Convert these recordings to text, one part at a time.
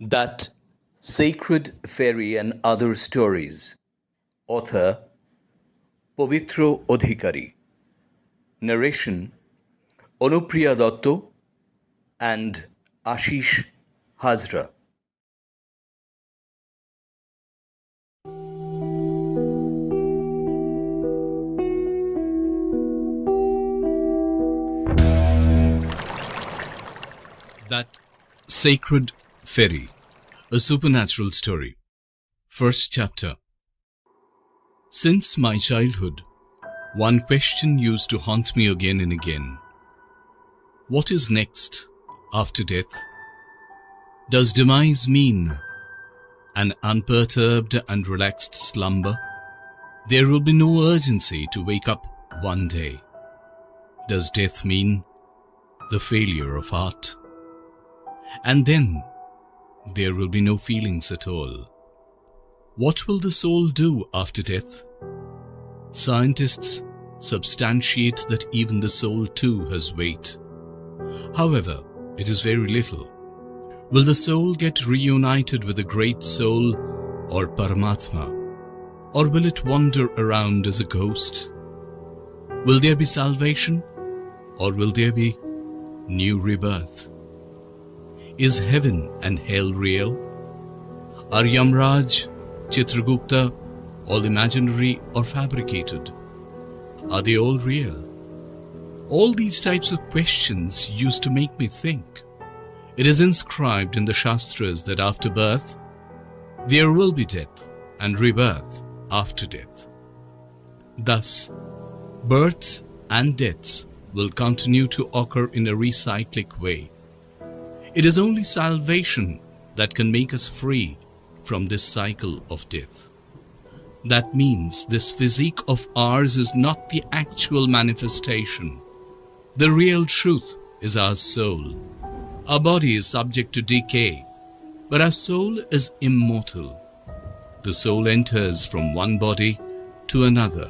That Sacred Ferry and Other Stories. Author Povitro Odhikari. Narration Anupriya Dotto and Ashish Hazra. That Sacred Ferry, a supernatural story. First chapter. Since my childhood, one question used to haunt me again and again. What is next after death? Does demise mean an unperturbed and relaxed slumber? There will be no urgency to wake up one day. Does death mean the failure of art? And then there will be no feelings at all. What will the soul do after death? Scientists substantiate that even the soul too has weight. However, it is very little. Will the soul get reunited with the great soul or Paramatma? Or will it wander around as a ghost? Will there be salvation? Or will there be new rebirth? Is heaven and hell real? Are Yamraj, Chitragupta all imaginary or fabricated? Are they all real? All these types of questions used to make me think. It is inscribed in the Shastras that after birth, there will be death and rebirth after death. Thus, births and deaths will continue to occur in a recyclic way. It is only salvation that can make us free from this cycle of death. That means this physique of ours is not the actual manifestation. The real truth is our soul. Our body is subject to decay, but our soul is immortal. The soul enters from one body to another,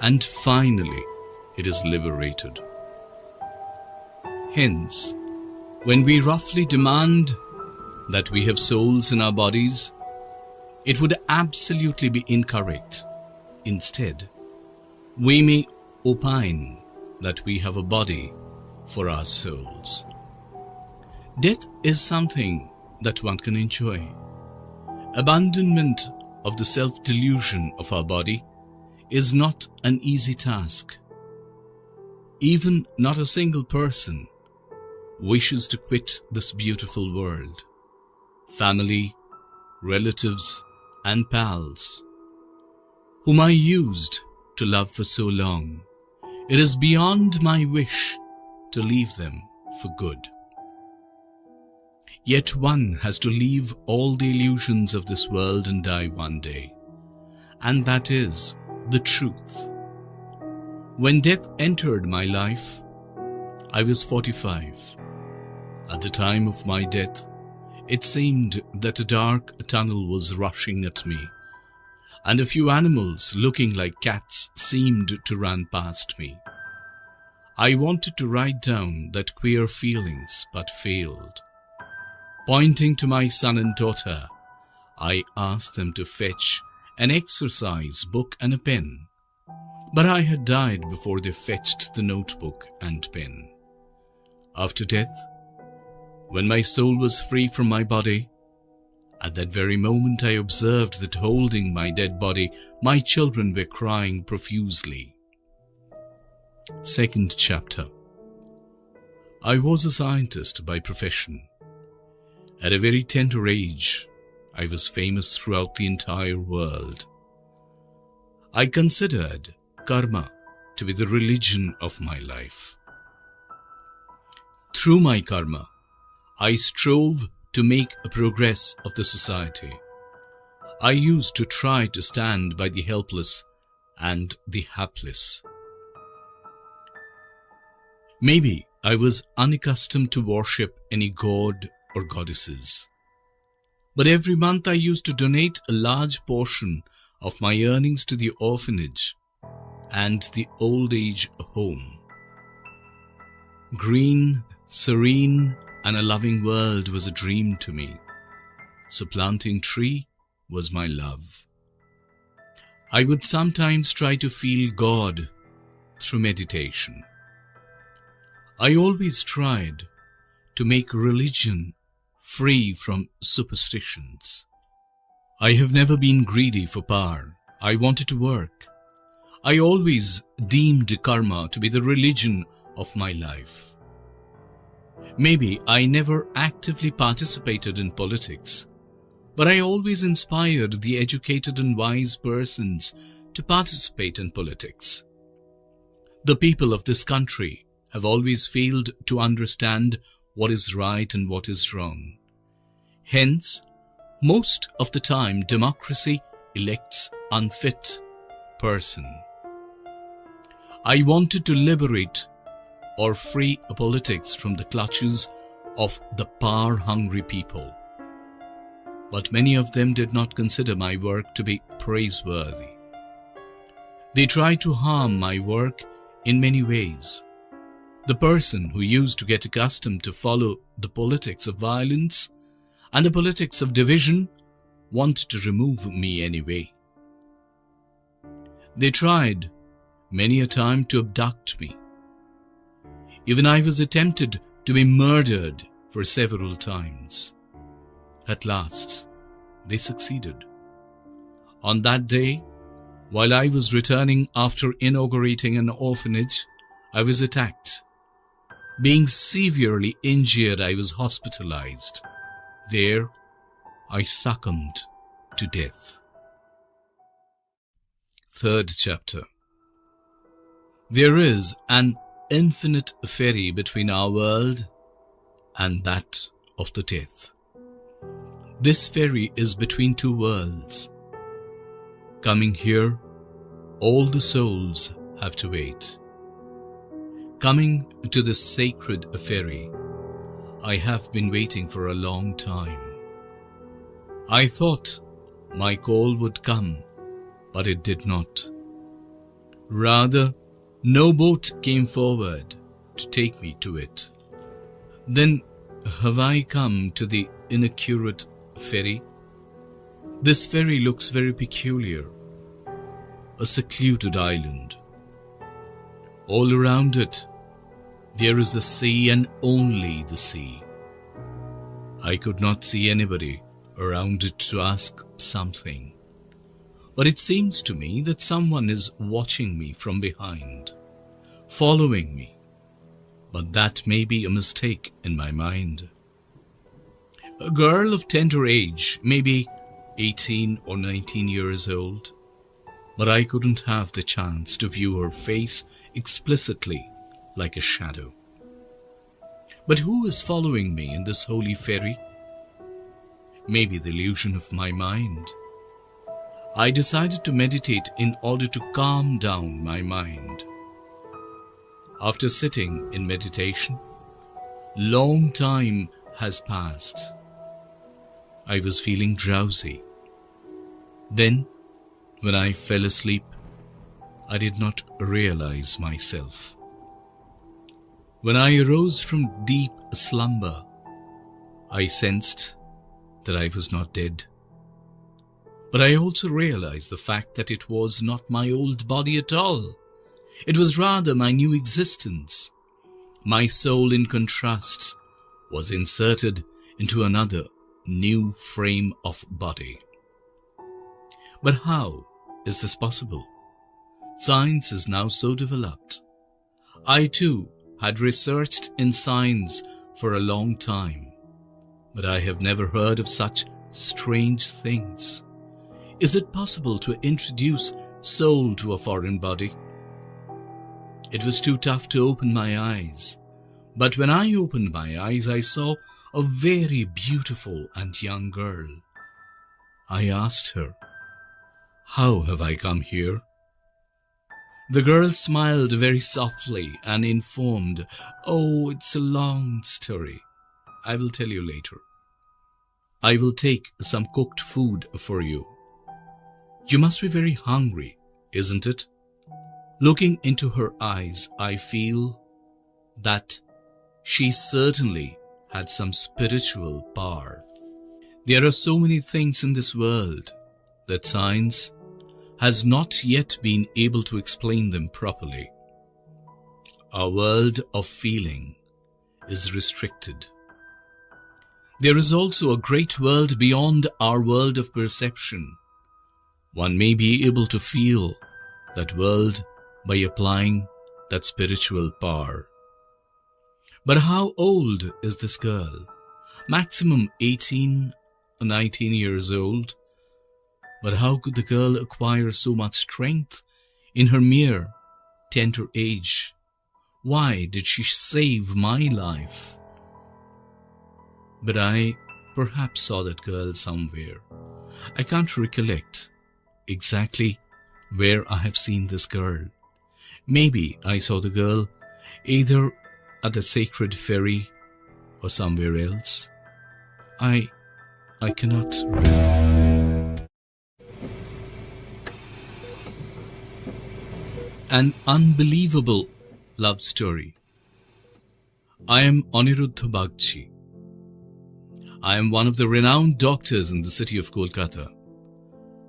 and finally it is liberated. Hence, when we roughly demand that we have souls in our bodies, it would absolutely be incorrect. Instead, we may opine that we have a body for our souls. Death is something that one can enjoy. Abandonment of the self-delusion of our body is not an easy task. Even not a single person wishes to quit this beautiful world. Family, relatives, and pals, whom I used to love for so long, it is beyond my wish to leave them for good. Yet one has to leave all the illusions of this world and die one day, and that is the truth. When death entered my life, I was 45. At the time of my death, it seemed that a dark tunnel was rushing at me, and a few animals looking like cats seemed to run past me. I wanted to write down that queer feelings, but failed. Pointing to my son and daughter, I asked them to fetch an exercise book and a pen, but I had died before they fetched the notebook and pen. After death, when my soul was free from my body, at that very moment I observed that holding my dead body, my children were crying profusely. Second chapter. I was a scientist by profession. At a very tender age, I was famous throughout the entire world. I considered karma to be the religion of my life. Through my karma, I strove to make a progress of the society. I used to try to stand by the helpless and the hapless. Maybe I was unaccustomed to worship any god or goddesses, but every month I used to donate a large portion of my earnings to the orphanage and the old age home. Green, serene, and a loving world was a dream to me. supplanting tree was my love. I would sometimes try to feel God through meditation. I always tried to make religion free from superstitions. I have never been greedy for power. I wanted to work. I always deemed karma to be the religion of my life. Maybe I never actively participated in politics, but I always inspired the educated and wise persons to participate in politics. The people of this country have always failed to understand what is right and what is wrong. Hence, most of the time democracy elects unfit person. I wanted to liberate or free politics from the clutches of the power-hungry people. But many of them did not consider my work to be praiseworthy. They tried to harm my work in many ways. The person who used to get accustomed to follow the politics of violence and the politics of division wanted to remove me anyway. They tried many a time to abduct me. Even I was attempted to be murdered for several times. At last, they succeeded. On that day, while I was returning after inaugurating an orphanage, I was attacked. Being severely injured, I was hospitalized. There, I succumbed to death. Third chapter. There is an infinite ferry between our world and that of the death. This ferry is between two worlds. Coming here, all the souls have to wait. Coming to this sacred ferry, I have been waiting for a long time. I thought my call would come, but it did not. Rather, no boat came forward to take me to it. Then have I come to the inaccurate ferry? This ferry looks very peculiar, a secluded island. All around it, there is the sea and only the sea. I could not see anybody around it to ask something, but it seems to me that someone is watching me from behind, following me, but that may be a mistake in my mind. A girl of tender age, maybe 18 or 19 years old, but I couldn't have the chance to view her face explicitly like a shadow. But who is following me in this holy ferry? Maybe the illusion of my mind. I decided to meditate in order to calm down my mind. After sitting in meditation, long time has passed. I was feeling drowsy. Then, when I fell asleep, I did not realize myself. When I arose from deep slumber, I sensed that I was not dead. But I also realized the fact that it was not my old body at all. It was rather my new existence. My soul, in contrast, was inserted into another new frame of body. But how is this possible? Science is now so developed. I too had researched in science for a long time, but I have never heard of such strange things. Is it possible to introduce soul to a foreign body? It was too tough to open my eyes, but when I opened my eyes, I saw a very beautiful and young girl. I asked her, "How have I come here?" The girl smiled very softly and informed, "Oh, it's a long story. I will tell you later. I will take some cooked food for you. You must be very hungry, isn't it?" Looking into her eyes, I feel that she certainly had some spiritual power. There are so many things in this world that science has not yet been able to explain them properly. Our world of feeling is restricted. There is also a great world beyond our world of perception. One may be able to feel that world by applying that spiritual power. But how old is this girl? Maximum 18 or 19 years old. But how could the girl acquire so much strength in her mere tender age? Why did she save my life? But I perhaps saw that girl somewhere. I can't recollect exactly where I have seen this girl. Maybe I saw the girl either at the sacred ferry or somewhere else. I cannot remember. An unbelievable love story. I am Aniruddha Bagchi. I am one of the renowned doctors in the city of Kolkata.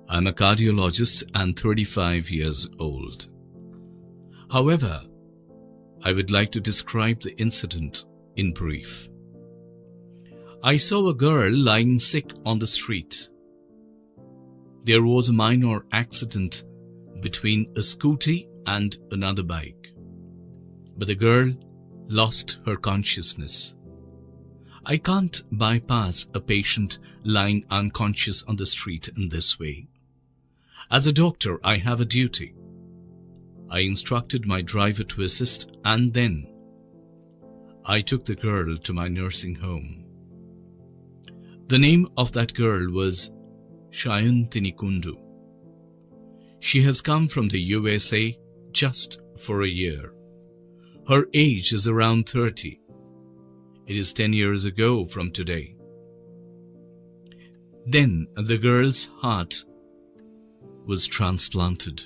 I am a cardiologist and 35 years old. However, I would like to describe the incident in brief. I saw a girl lying sick on the street. There was a minor accident between a scooty and another bike, but the girl lost her consciousness. I can't bypass a patient lying unconscious on the street in this way. As a doctor, I have a duty. I instructed my driver to assist, and then I took the girl to my nursing home. The name of that girl was Shayantini Kundu. She has come from the USA just for a year. Her age is around 30. It is 10 years ago from today. Then the girl's heart was transplanted.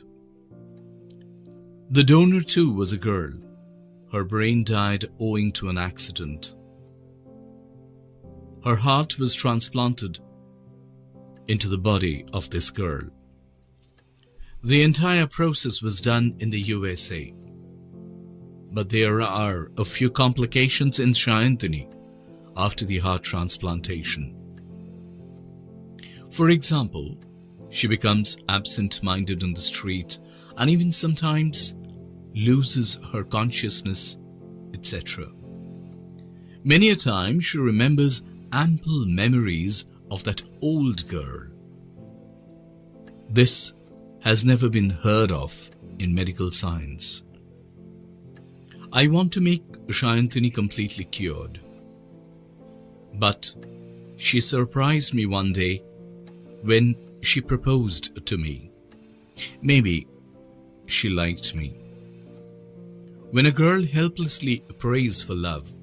The donor too was a girl. Her brain died owing to an accident. Her heart was transplanted into the body of this girl. The entire process was done in the USA. But there are a few complications in Shayantini after the heart transplantation. For example, she becomes absent-minded on the street and even sometimes loses her consciousness, etc. Many a time she remembers ample memories of that old girl. This has never been heard of in medical science. I want to make Shayantini completely cured. But she surprised me one day when she proposed to me. Maybe she liked me. When a girl helplessly prays for love,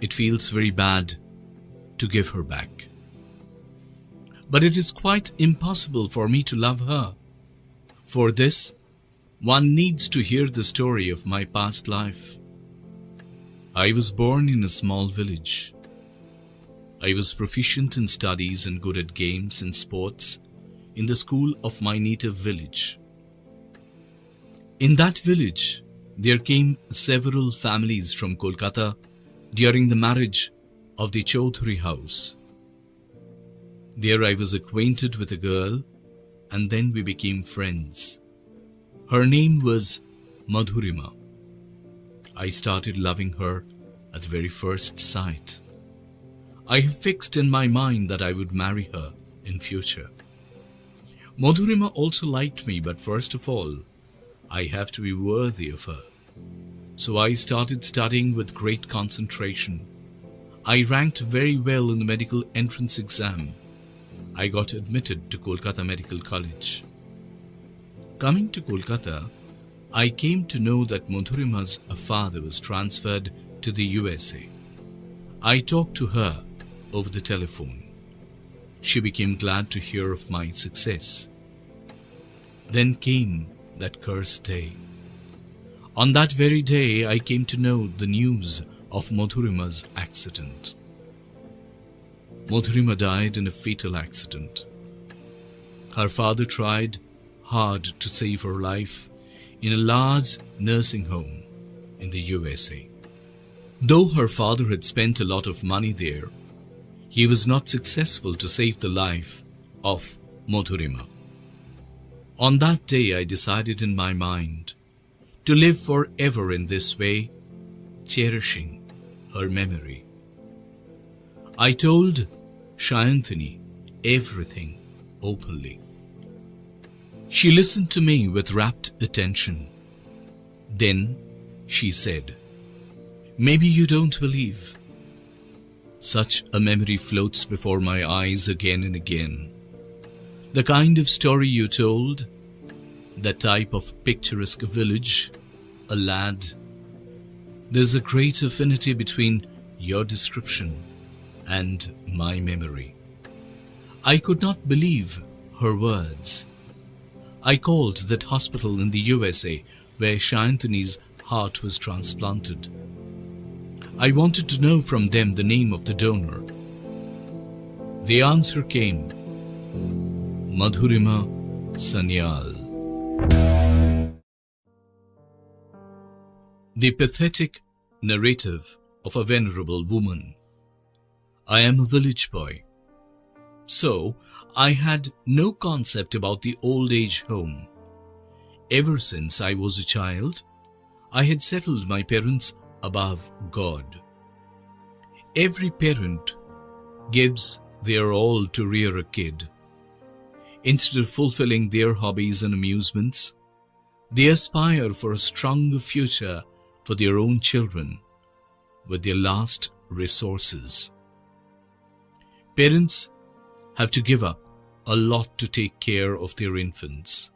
it feels very bad to give her back. But it is quite impossible for me to love her. For this, one needs to hear the story of my past life. I was born in a small village. I was proficient in studies and good at games and sports in the school of my native village. In that village, there came several families from Kolkata during the marriage of the Chaudhary house. There I was acquainted with a girl, and then we became friends. Her name was Madhurima. I started loving her at the very first sight. I have fixed in my mind that I would marry her in future. Madhurima also liked me, but first of all, I have to be worthy of her. So I started studying with great concentration. I ranked very well in the medical entrance exam. I got admitted to Kolkata Medical College. Coming to Kolkata, I came to know that Madhurima's father was transferred to the USA. I talked to her over the telephone. She became glad to hear of my success. Then came that cursed day. On that very day, I came to know the news of Madhurima's accident. Madhurima died in a fatal accident. Her father tried hard to save her life in a large nursing home in the USA. Though her father had spent a lot of money there, he was not successful to save the life of Madhurima. On that day, I decided in my mind to live forever in this way, cherishing her memory. I told Shayantini everything openly. She listened to me with rapt attention. Then she said, "Maybe you don't believe. Such a memory floats before my eyes again and again. The kind of story you told, the type of picturesque village, a lad. There's a great affinity between your description and my memory." I could not believe her words. I called that hospital in the USA where Shayantini's heart was transplanted. I wanted to know from them the name of the donor. The answer came, Madhurima Sanyal. The pathetic narrative of a venerable woman. I am a village boy, so I had no concept about the old age home. Ever since I was a child, I had settled my parents above God. Every parent gives their all to rear a kid. Instead of fulfilling their hobbies and amusements, they aspire for a stronger future for their own children with their last resources. Parents have to give up a lot to take care of their infants.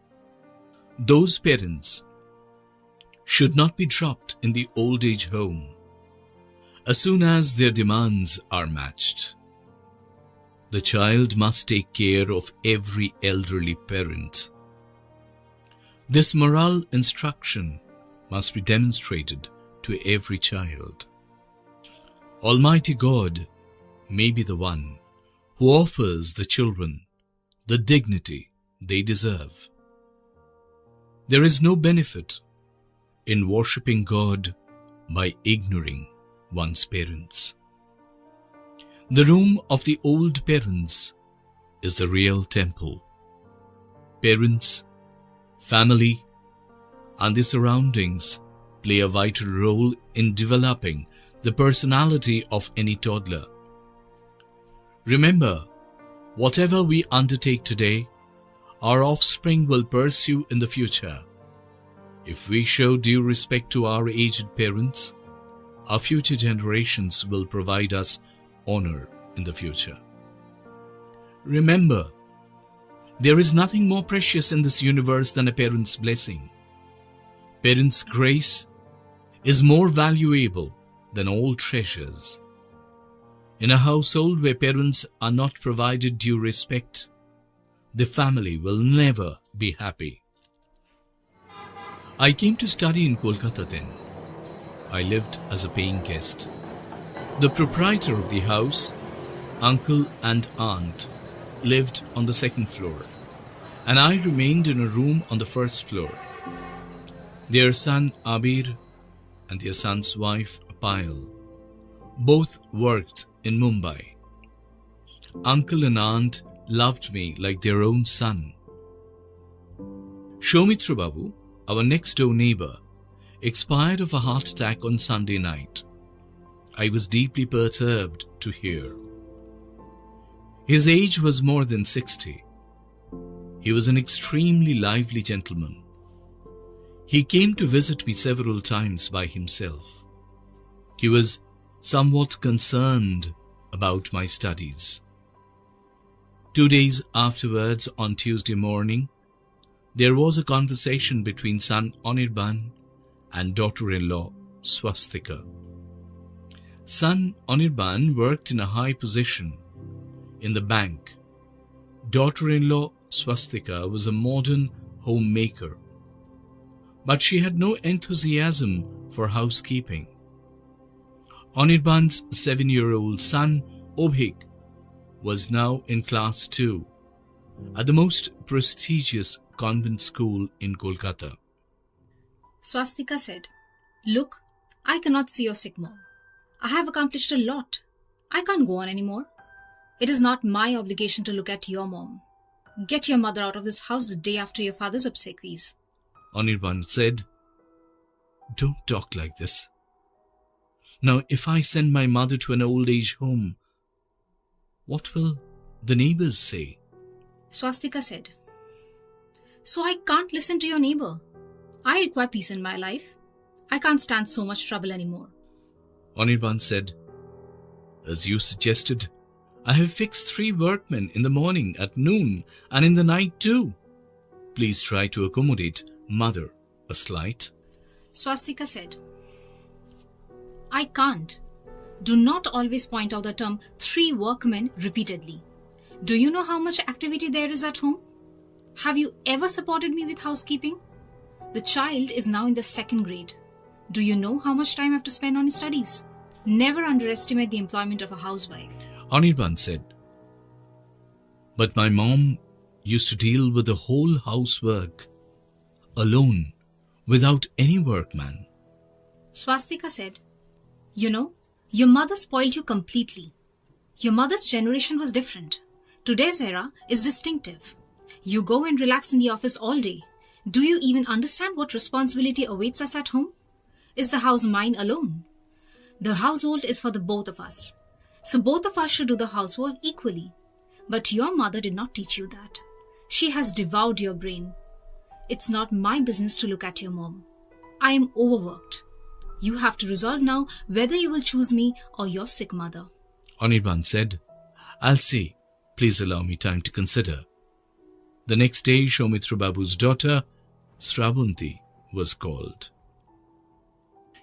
Those parents should not be dropped in the old age home as soon as their demands are matched. The child must take care of every elderly parent. This moral instruction must be demonstrated to every child. Almighty God may be the one who offers the children the dignity they deserve. There is no benefit in worshipping God by ignoring one's parents. The room of the old parents is the real temple. Parents, family, and the surroundings play a vital role in developing the personality of any toddler. Remember, whatever we undertake today, our offspring will pursue in the future. If we show due respect to our aged parents, our future generations will provide us honor in the future. Remember, there is nothing more precious in this universe than a parent's blessing. Parents' grace is more valuable than all treasures. In a household where parents are not provided due respect, the family will never be happy. I came to study in Kolkata then. I lived as a paying guest. The proprietor of the house, uncle and aunt, lived on the second floor, and I remained in a room on the first floor. Their son Abir and their son's wife Payal both worked in Mumbai. Uncle and aunt loved me like their own son. Shoumitra Babu, our next door neighbor, expired of a heart attack on Sunday night. I was deeply perturbed to hear. His age was more than 60. He was an extremely lively gentleman. He came to visit me several times by himself. He was somewhat concerned about my studies. 2 days afterwards, on Tuesday morning, there was a conversation between son Anirban and daughter-in-law Swastika. Son Anirban worked in a high position in the bank. Daughter-in-law Swastika was a modern homemaker, but she had no enthusiasm for housekeeping. Anirban's 7-year-old son Obhik was now in class 2 at the most prestigious convent school in Kolkata. Swastika said, "Look, I cannot see your sick mom. I have accomplished a lot. I can't go on anymore. It is not my obligation to look at your mom. Get your mother out of this house the day after your father's obsequies." Anirban said, "Don't talk like this. Now, if I send my mother to an old age home, what will the neighbors say?" Swastika said, "So I can't listen to your neighbor. I require peace in my life. I can't stand so much trouble anymore." Anirban said, "As you suggested, I have fixed 3 workmen in the morning, at noon, and in the night too. Please try to accommodate mother a slight." Swastika said, "I can't. Do not always point out the term 3 workmen repeatedly. Do you know how much activity there is at home? Have you ever supported me with housekeeping? The child is now in the 2nd grade. Do you know how much time I have to spend on his studies? Never underestimate the employment of a housewife." Anirban said, "But my mom used to deal with the whole housework alone, without any workman." Swastika said, "You know, your mother spoiled you completely. Your mother's generation was different. Today's era is distinctive. You go and relax in the office all day. Do you even understand what responsibility awaits us at home? Is the house mine alone? The household is for the both of us. So both of us should do the housework equally. But your mother did not teach you that. She has devoured your brain. It's not my business to look at your mom. I am overworked. You have to resolve now whether you will choose me or your sick mother." Anirban said, "I'll see. Please allow me time to consider." The next day, Soumitra Babu's daughter, Srabanti, was called.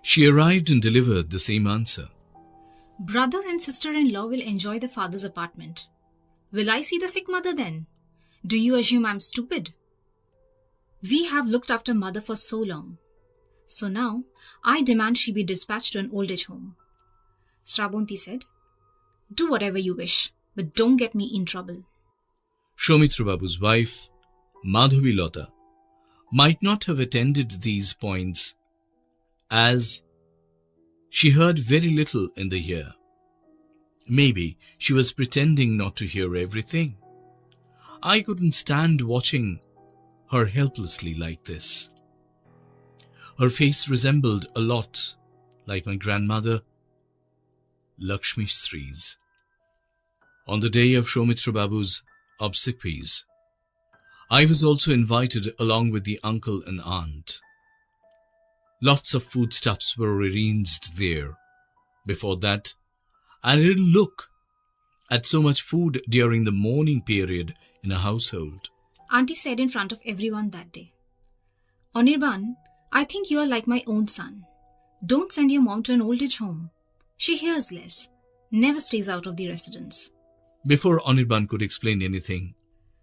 She arrived and delivered the same answer. "Brother and sister-in-law will enjoy the father's apartment. Will I see the sick mother then? Do you assume I'm stupid? We have looked after mother for so long. So now, I demand she be dispatched to an old age home." Srabanti said, "Do whatever you wish, but don't get me in trouble." Soumitra Babu's wife, Madhavi Lata, might not have attended these points, as she heard very little in the ear. Maybe she was pretending not to hear everything. I couldn't stand watching her helplessly like this. Her face resembled a lot like my grandmother, Lakshmi Sri's. On the day of Soumitra Babu's obsequies, I was also invited along with the uncle and aunt. Lots of foodstuffs were arranged there. Before that, I didn't look at so much food during the morning period in a household. Auntie said in front of everyone that day, "Anirban, I think you are like my own son. Don't send your mom to an old age home. She hears less, never stays out of the residence." Before Anirban could explain anything,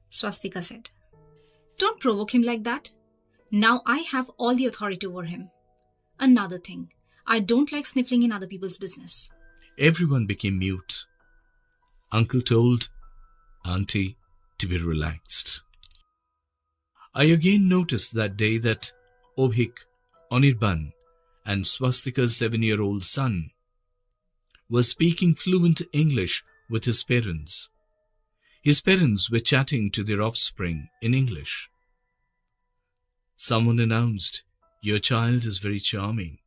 Swastika said, "Don't provoke him like that. Now I have all the authority over him. Another thing, I don't like sniffling in other people's business." everyone became mute. Uncle told Auntie to be relaxed. I again noticed that day that Obhik, Anirban, and Swastika's 7-year-old son was speaking fluent English with his parents. His parents were chatting to their offspring in English. Someone announced, "Your child is very charming.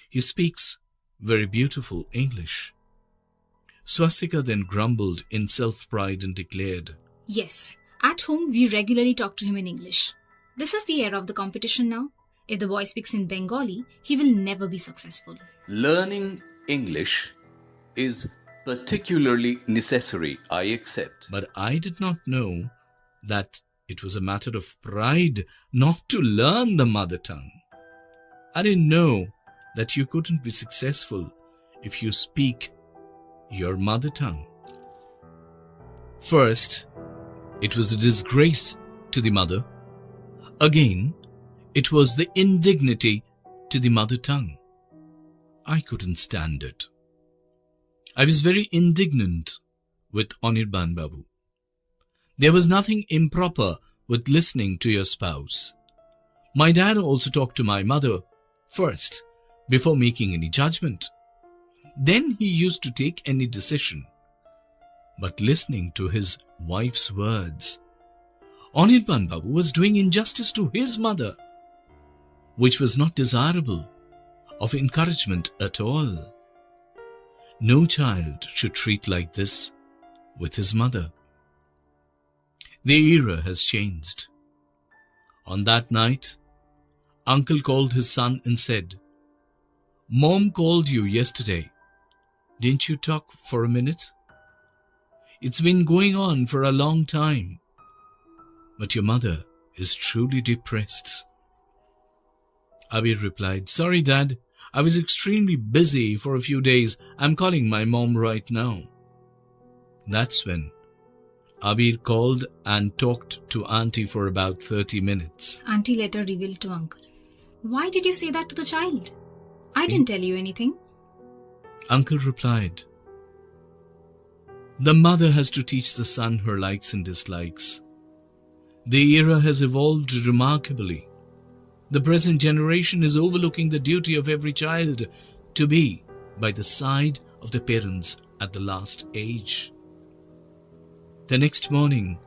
He speaks very beautiful English." Swastika then grumbled in self-pride and declared, "Yes, at home we regularly talk to him in English. This is the era of the competition now. If the boy speaks in Bengali, he will never be successful." Learning English is particularly necessary, I accept. but I did not know that it was a matter of pride not to learn the mother tongue. I didn't know that you couldn't be successful if you speak your mother tongue. First, it was a disgrace to the mother. Again, it was the indignity to the mother tongue. I couldn't stand it. I was very indignant with Anirban Babu. There was nothing improper with listening to your spouse. My dad also talked to my mother first before making any judgment. Then he used to take any decision. But listening to his wife's words, Anirban Babu was doing injustice to his mother, which was not desirable of encouragement at all. No child should treat like this with his mother. The era has changed. On that night, Uncle called his son and said, "Mom called you yesterday. Didn't you talk for a minute? It's been going on for a long time. But your mother is truly depressed." Abir replied, "Sorry, Dad. I was extremely busy for a few days. I'm calling my mom right now." That's when Abir called and talked to Auntie for about 30 minutes. Auntie later revealed to Uncle, "Why did you say that to the child? I didn't tell you anything." Uncle replied, "The mother has to teach the son her likes and dislikes. The era has evolved remarkably. The present generation is overlooking the duty of every child to be by the side of the parents at the last age." The next morning,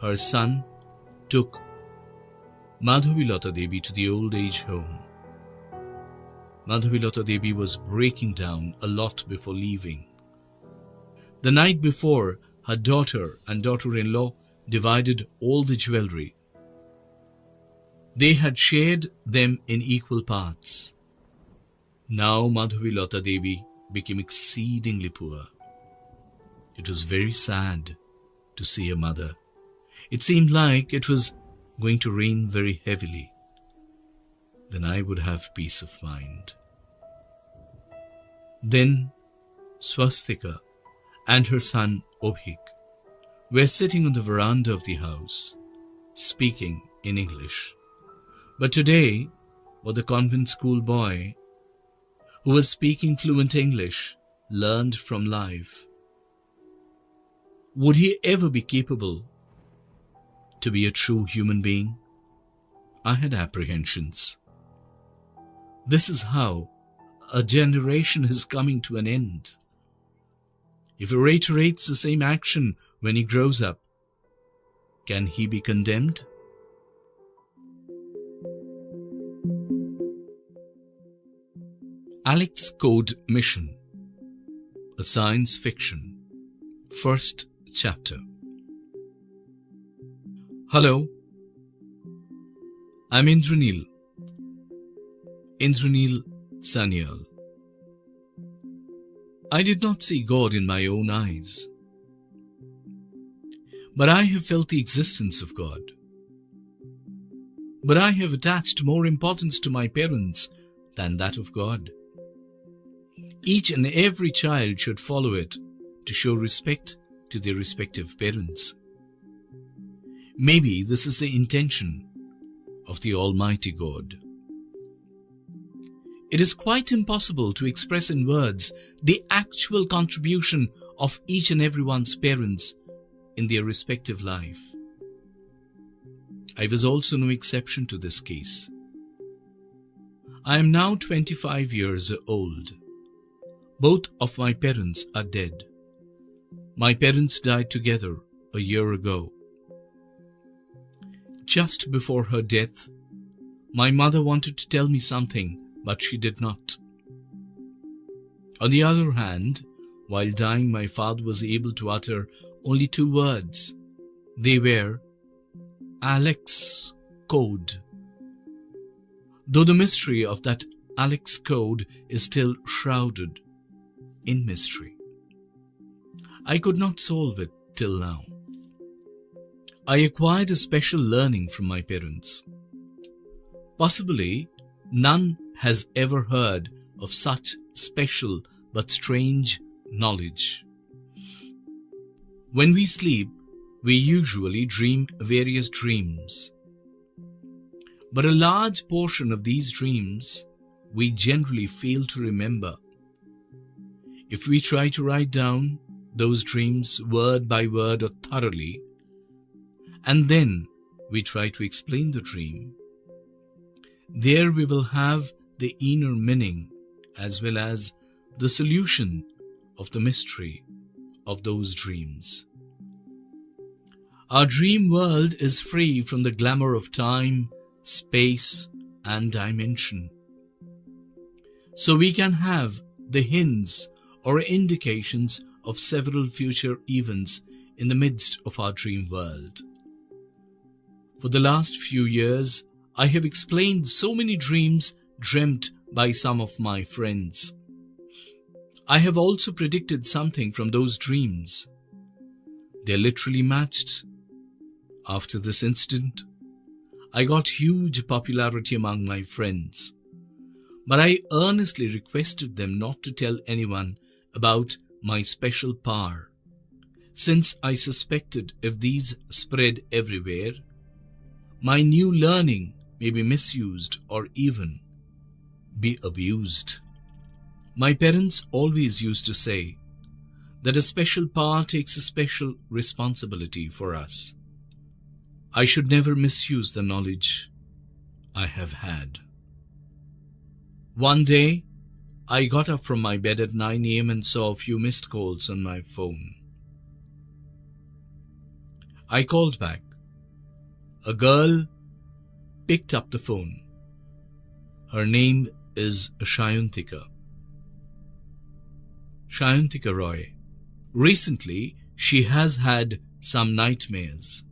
her son took Madhavilata Devi to the old age home. Madhavilata Devi was breaking down a lot before leaving. The night before, her daughter and daughter-in-law divided all the jewelry. They had shared them in equal parts. Now Madhavilata Devi became exceedingly poor. It was very sad to see a mother. It seemed like it was going to rain very heavily. Then I would have peace of mind. Then Swastika and her son Obhik were sitting on the veranda of the house, speaking in English. But today, what the convent school boy, who was speaking fluent English, learned from life, would he ever be capable to be a true human being? I had apprehensions. This is how a generation is coming to an end. If he reiterates the same action when he grows up, can he be condemned? Alex Code Mission, a science fiction, first chapter. Hello, I'm Indranil Sanyal. I did not see God in my own eyes, but I have felt the existence of God. But I have attached more importance to my parents than that of God. Each and every child should follow it to show respect to their respective parents. Maybe this is the intention of the Almighty God. It is quite impossible to express in words the actual contribution of each and everyone's parents in their respective life. I was also no exception to this case. I am now 25 years old. Both of my parents are dead. My parents died together a year ago. Just before her death, my mother wanted to tell me something, but she did not. On the other hand, while dying, my father was able to utter only 2 words. They were Alex Code. Though the mystery of that Alex Code is still shrouded in mystery, I could not solve it till now. I acquired a special learning from my parents. Possibly, none has ever heard of such special but strange knowledge. When we sleep, we usually dream various dreams. But a large portion of these dreams we generally fail to remember. If we try to write down those dreams word by word or thoroughly, and then we try to explain the dream, there we will have the inner meaning as well as the solution of the mystery of those dreams. Our dream world is free from the glamour of time, space, and dimension. So we can have the hints or indications of several future events in the midst of our dream world. For the last few years, I have explained so many dreams dreamt by some of my friends. I have also predicted something from those dreams. They literally matched. After this incident, I got huge popularity among my friends, but I earnestly requested them not to tell anyone about my special power, since I suspected if these spread everywhere, my new learning may be misused or even be abused. My parents always used to say that a special power takes a special responsibility for us. I should never misuse the knowledge I have had. One day, I got up from my bed at 9 a.m. and saw a few missed calls on my phone. I called back. A girl picked up the phone. Her name is Shayantika. Shayantika Roy. Recently, she has had some nightmares.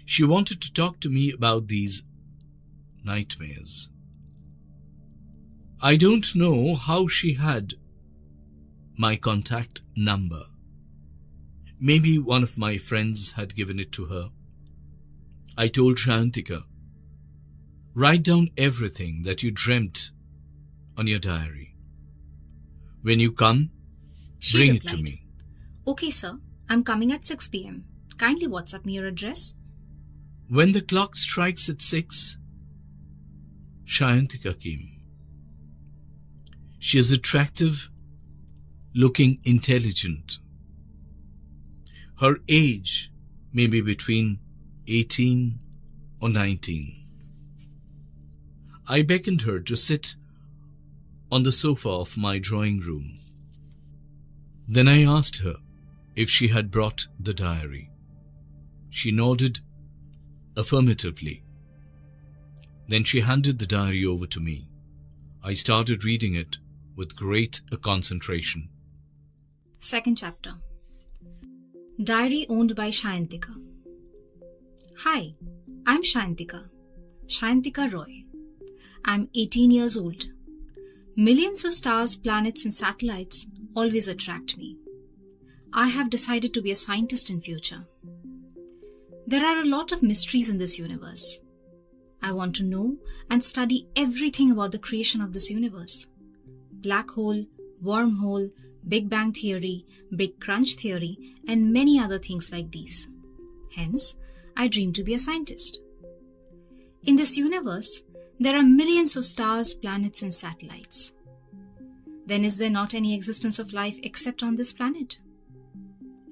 She wanted to talk to me about these nightmares. I don't know how she had my contact number. Maybe one of my friends had given it to her. I told Shayantika, write down everything that you dreamt on your diary. When you come, bring it to me. Okay, sir. I'm coming at 6 p.m. Kindly WhatsApp me your address. When the clock strikes at 6, Shayantika came. She is attractive, looking intelligent. Her age may be between 18 or 19. I beckoned her to sit on the sofa of my drawing room. Then I asked her if she had brought the diary. She nodded affirmatively. Then she handed the diary over to me. I started reading it with great concentration. Second chapter. Diary owned by Shayantika. Hi, I'm Shayantika Roy. I'm 18 years old. Millions of stars, planets and satellites always attract me. I have decided to be a scientist in future. There are a lot of mysteries in this universe. I want to know and study everything about the creation of this universe. Black hole, wormhole, Big Bang theory, Big Crunch theory, and many other things like these. Hence, I dream to be a scientist. In this universe, there are millions of stars, planets, and satellites. Then is there not any existence of life except on this planet?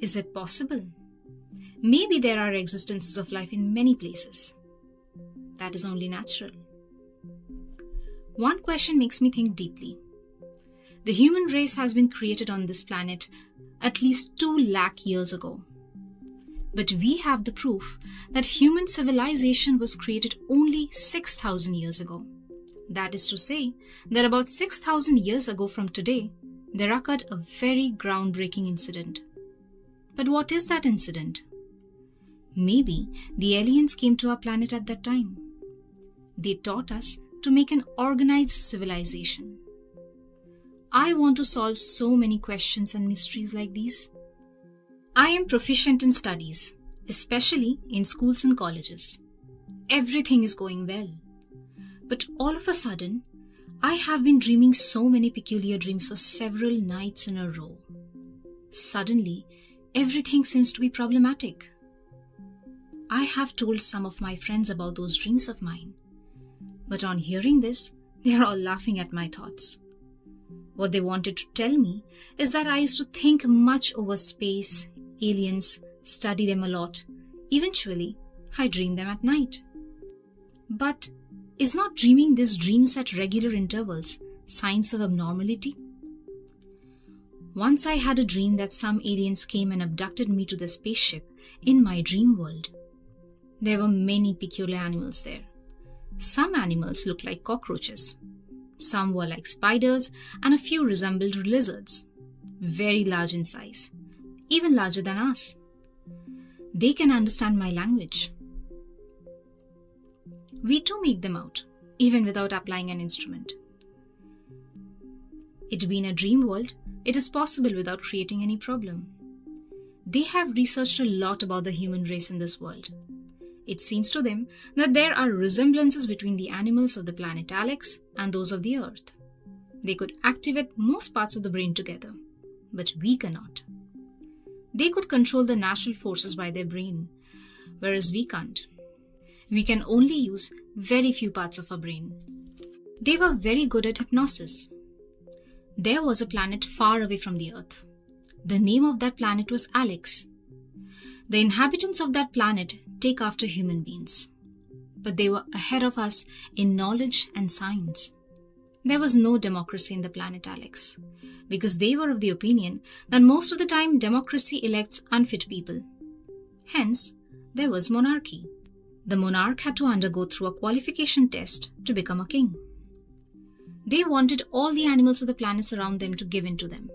Is it possible? Maybe there are existences of life in many places. That is only natural. One question makes me think deeply. The human race has been created on this planet at least 2 lakh years ago. But we have the proof that human civilization was created only 6,000 years ago. That is to say, that about 6,000 years ago from today, there occurred a very groundbreaking incident. But what is that incident? Maybe the aliens came to our planet at that time. They taught us to make an organized civilization. I want to solve so many questions and mysteries like these. I am proficient in studies, especially in schools and colleges. Everything is going well. But all of a sudden, I have been dreaming so many peculiar dreams for several nights in a row. Suddenly, everything seems to be problematic. I have told some of my friends about those dreams of mine. But on hearing this, they are all laughing at my thoughts. What they wanted to tell me is that I used to think much over space, aliens, study them a lot. Eventually, I dream them at night. But is not dreaming these dreams at regular intervals signs of abnormality? Once I had a dream that some aliens came and abducted me to the spaceship in my dream world. There were many peculiar animals there. Some animals looked like cockroaches. Some were like spiders and a few resembled lizards, very large in size, even larger than us. They can understand my language. We too make them out, even without applying an instrument. It being a dream world, it is possible without creating any problem. They have researched a lot about the human race in this world. It seems to them that there are resemblances between the animals of the planet Alex and those of the Earth. They could activate most parts of the brain together, but we cannot. They could control the natural forces by their brain, whereas we can't. We can only use very few parts of our brain. They were very good at hypnosis. There was a planet far away from the Earth. The name of that planet was Alex. The inhabitants of that planet take after human beings, but they were ahead of us in knowledge and science. There was no democracy in the planet Alex, because they were of the opinion that most of the time democracy elects unfit people. Hence, there was monarchy. The monarch had to undergo through a qualification test to become a king. They wanted all the animals of the planets around them to give in to them,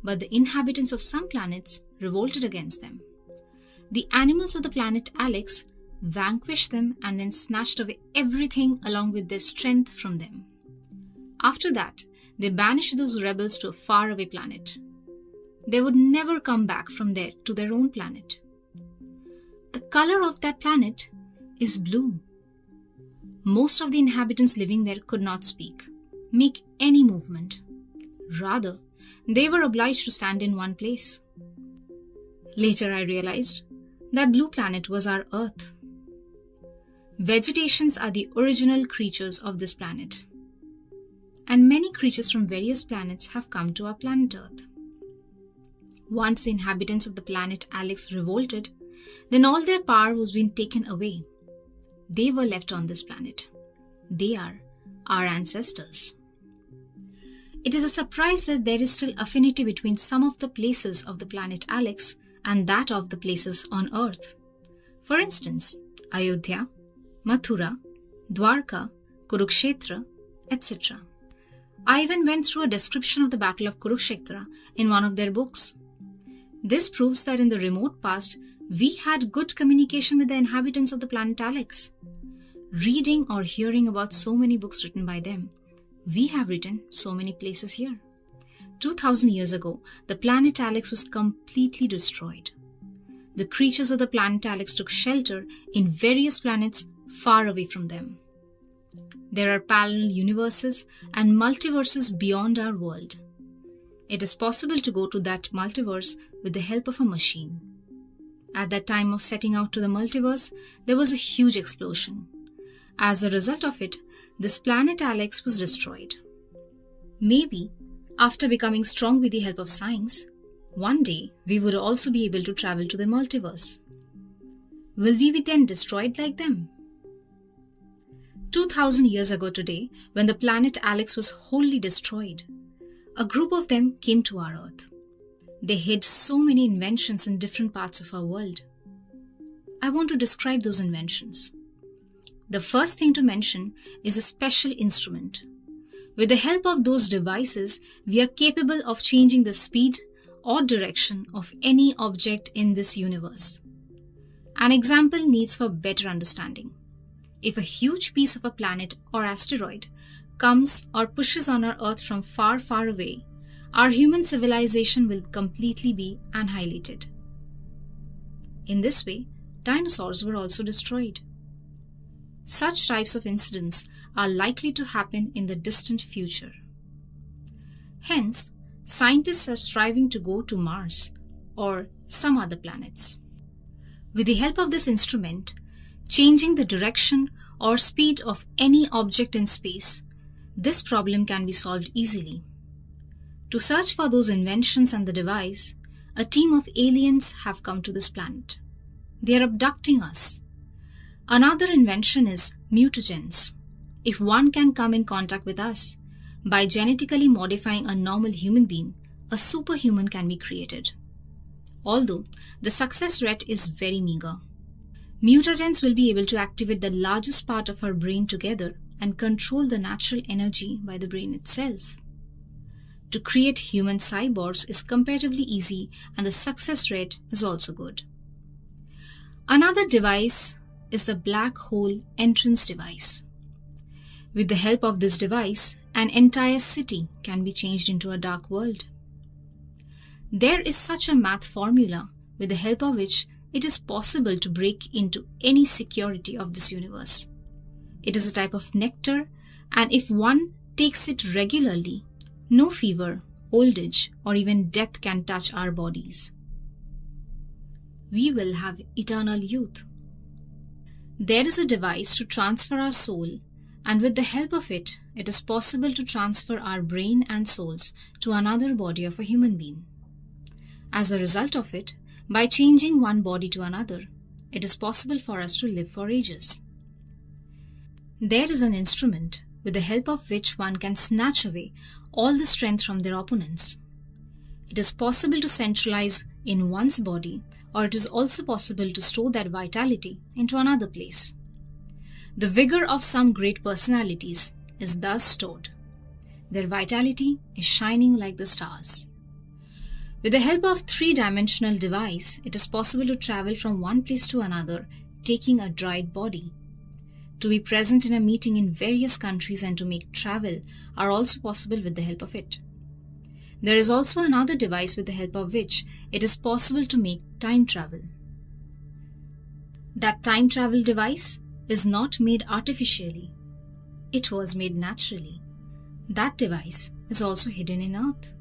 but the inhabitants of some planets revolted against them. The animals of the planet Alex vanquished them and then snatched away everything along with their strength from them. After that, they banished those rebels to a faraway planet. They would never come back from there to their own planet. The color of that planet is blue. Most of the inhabitants living there could not speak, make any movement. Rather, they were obliged to stand in one place. Later I realized that blue planet was our Earth. Vegetations are the original creatures of this planet. And many creatures from various planets have come to our planet Earth. Once the inhabitants of the planet Alex revolted, then all their power was being taken away. They were left on this planet. They are our ancestors. It is a surprise that there is still affinity between some of the places of the planet Alex and that of the places on Earth. For instance, Ayodhya, Mathura, Dwarka, Kurukshetra, etc. I even went through a description of the Battle of Kurukshetra in one of their books. This proves that in the remote past, we had good communication with the inhabitants of the planet Alex. Reading or hearing about so many books written by them, we have written so many places here. 2000 years ago, the planet Alex was completely destroyed. The creatures of the planet Alex took shelter in various planets far away from them. There are parallel universes and multiverses beyond our world. It is possible to go to that multiverse with the help of a machine. At that time of setting out to the multiverse, there was a huge explosion. As a result of it, this planet Alex was destroyed. Maybe, after becoming strong with the help of science, one day we would also be able to travel to the multiverse. Will we be then destroyed like them? 2000 years ago today, when the planet Alex was wholly destroyed, a group of them came to our Earth. They hid so many inventions in different parts of our world. I want to describe those inventions. The first thing to mention is a special instrument. With the help of those devices, we are capable of changing the speed or direction of any object in this universe. An example needs for better understanding. If a huge piece of a planet or asteroid comes or pushes on our Earth from far, far away, our human civilization will completely be annihilated. In this way, dinosaurs were also destroyed. Such types of incidents are likely to happen in the distant future. Hence, scientists are striving to go to Mars or some other planets. With the help of this instrument, changing the direction or speed of any object in space, this problem can be solved easily. To search for those inventions and the device, a team of aliens have come to this planet. They are abducting us. Another invention is mutagens. If one can come in contact with us, by genetically modifying a normal human being, a superhuman can be created. Although the success rate is very meager. Mutagens will be able to activate the largest part of our brain together and control the natural energy by the brain itself. To create human cyborgs is comparatively easy and the success rate is also good. Another device is the black hole entrance device. With the help of this device, an entire city can be changed into a dark world. There is such a math formula with the help of which it is possible to break into any security of this universe. It is a type of nectar, and if one takes it regularly, no fever, old age, or even death can touch our bodies. We will have eternal youth. There is a device to transfer our soul, and with the help of it, it is possible to transfer our brain and souls to another body of a human being. As a result of it, by changing one body to another, it is possible for us to live for ages. There is an instrument with the help of which one can snatch away all the strength from their opponents. It is possible to centralize in one's body, or it is also possible to store that vitality into another place. The vigor of some great personalities is thus stored. Their vitality is shining like the stars. With the help of three-dimensional device, it is possible to travel from one place to another, taking a dried body. To be present in a meeting in various countries and to make travel are also possible with the help of it. There is also another device with the help of which it is possible to make time travel. That time travel device is not made artificially. It was made naturally. That device is also hidden in Earth.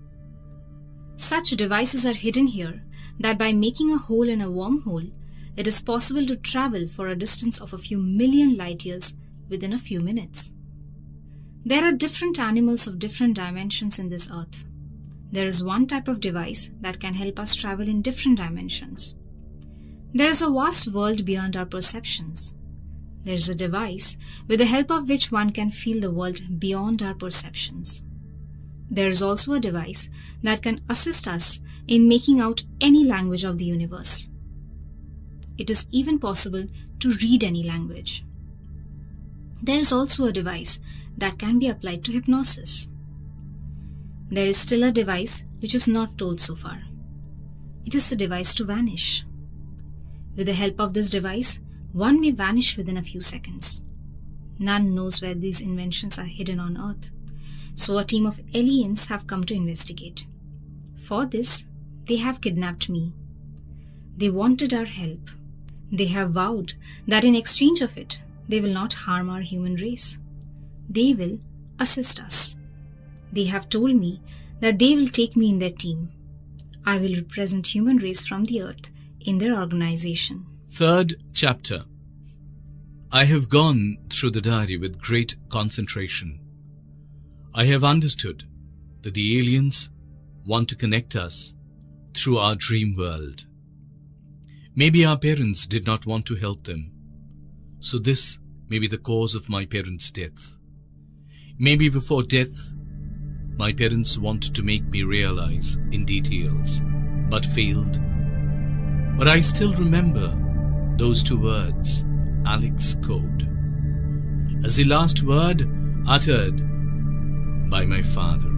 Such devices are hidden here that by making a hole in a wormhole, it is possible to travel for a distance of a few million light years within a few minutes. There are different animals of different dimensions in this Earth. There is one type of device that can help us travel in different dimensions. There is a vast world beyond our perceptions. There is a device with the help of which one can feel the world beyond our perceptions. There is also a device that can assist us in making out any language of the universe. It is even possible to read any language. There is also a device that can be applied to hypnosis. There is still a device which is not told so far. It is the device to vanish. With the help of this device, one may vanish within a few seconds. None knows where these inventions are hidden on Earth, so a team of aliens have come to investigate. For this, they have kidnapped me. They wanted our help. They have vowed that in exchange of it, they will not harm our human race. They will assist us. They have told me that they will take me in their team. I will represent human race from the earth in their organization. Third chapter. I have gone through the diary with great concentration. I have understood that the aliens want to connect us through our dream world. Maybe our parents did not want to help them, so this may be the cause of my parents' death. Maybe before death, my parents wanted to make me realize in details, but failed. But I still remember those two words, Alex Code, as the last word uttered by my father.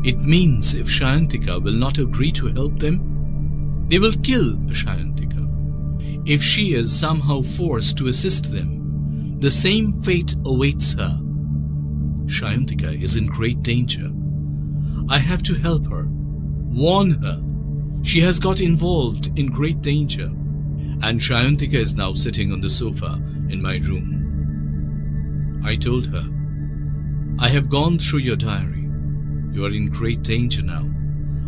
It means if Shayantika will not agree to help them, they will kill Shayantika. If she is somehow forced to assist them, the same fate awaits her. Shayantika is in great danger. I have to help her, warn her. She has got involved in great danger, and Shayantika is now sitting on the sofa in my room. I told her, I have gone through your diary. You are in great danger now.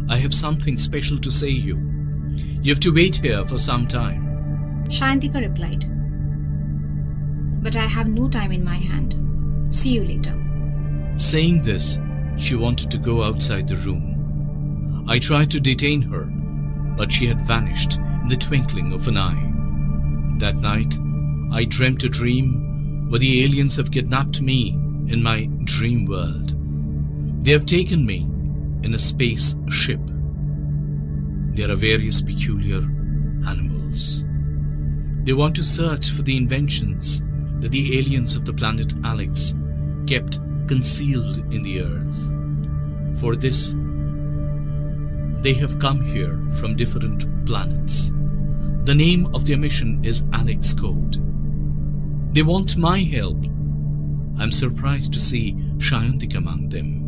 I have something special to say you. You have to wait here for some time. Shayantika replied, but I have no time in my hand. See you later. Saying this, She wanted to go outside the room. I tried to detain her, but she had vanished in the twinkling of an eye. That night, I dreamt a dream where the aliens have kidnapped me in my dream world. They have taken me in a space ship. There are various peculiar animals. They want to search for the inventions that the aliens of the planet Alex kept concealed in the earth. For this, they have come here from different planets. The name of their mission is Alex Code. They want my help. I'm surprised to see Shayantika among them.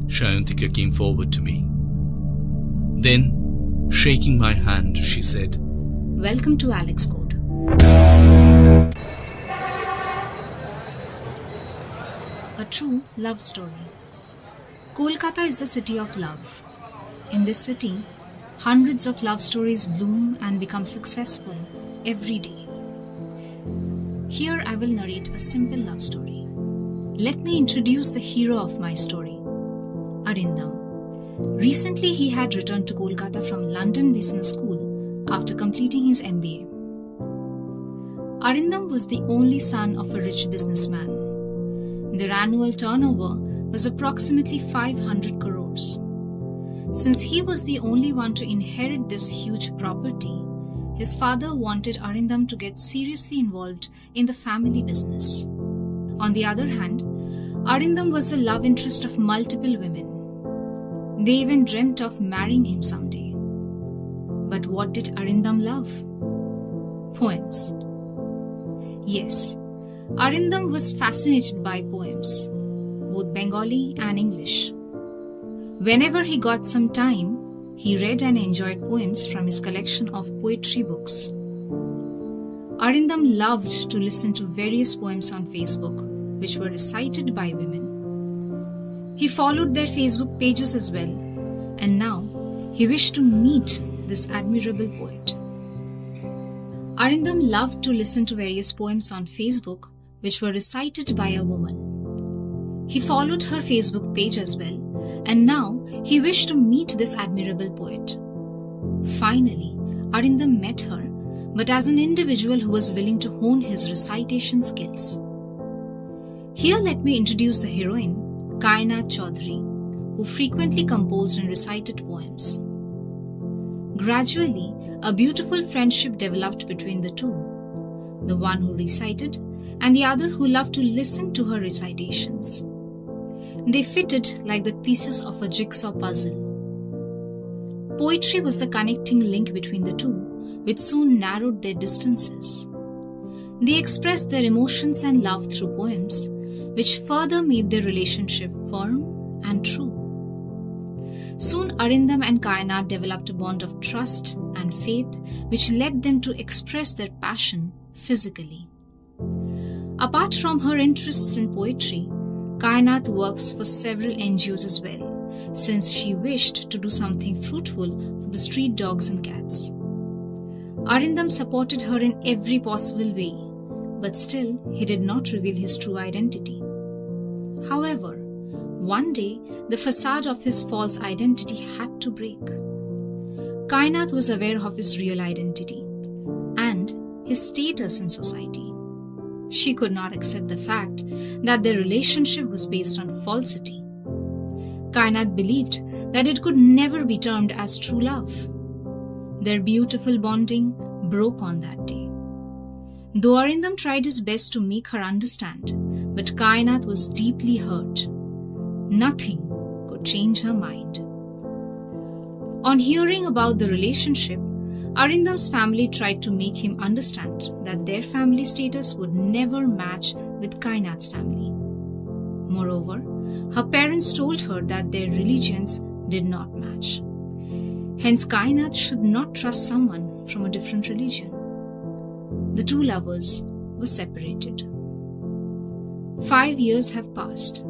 Shayantika came forward to me. Then, shaking my hand, she said, Welcome to Alex Code. A true love story. Kolkata is the city of love. In this city, hundreds of love stories bloom and become successful every day. Here I will narrate a simple love story. Let me introduce the hero of my story, Arindam. Recently, he had returned to Kolkata from London Business School after completing his MBA. Arindam was the only son of a rich businessman. Their annual turnover was approximately 500 crores. Since he was the only one to inherit this huge property, his father wanted Arindam to get seriously involved in the family business. On the other hand, Arindam was the love interest of multiple women. They even dreamt of marrying him someday. But what did Arindam love? Poems. Yes, Arindam was fascinated by poems, both Bengali and English. Whenever he got some time, he read and enjoyed poems from his collection of poetry books. Arindam loved to listen to various poems on Facebook, which were recited by women. He followed their Facebook pages as well, and now he wished to meet this admirable poet. Arindam loved to listen to various poems on Facebook, which were recited by a woman. He followed her Facebook page as well, and now he wished to meet this admirable poet. Finally, Arindam met her, but as an individual who was willing to hone his recitation skills. Here let me introduce the heroine, Kainat Chaudhary, who frequently composed and recited poems. Gradually, a beautiful friendship developed between the two, the one who recited and the other who loved to listen to her recitations. They fitted like the pieces of a jigsaw puzzle. Poetry was the connecting link between the two, which soon narrowed their distances. They expressed their emotions and love through poems, which further made their relationship firm and true. Soon Arindam and Kainat developed a bond of trust and faith, which led them to express their passion physically. Apart from her interests in poetry, Kainat works for several NGOs as well, since she wished to do something fruitful for the street dogs and cats. Arindam supported her in every possible way, but still he did not reveal his true identity. However, one day the facade of his false identity had to break. Kainat was aware of his real identity and his status in society. She could not accept the fact that their relationship was based on falsity. Kainat believed that it could never be termed as true love. Their beautiful bonding broke on that day. Though Arindam tried his best to make her understand, but Kainat was deeply hurt. Nothing could change her mind. On hearing about the relationship, Arindam's family tried to make him understand that their family status would never match with Kainat's family. Moreover, her parents told her that their religions did not match. Hence, Kainat should not trust someone from a different religion. The two lovers were separated. 5 years have passed.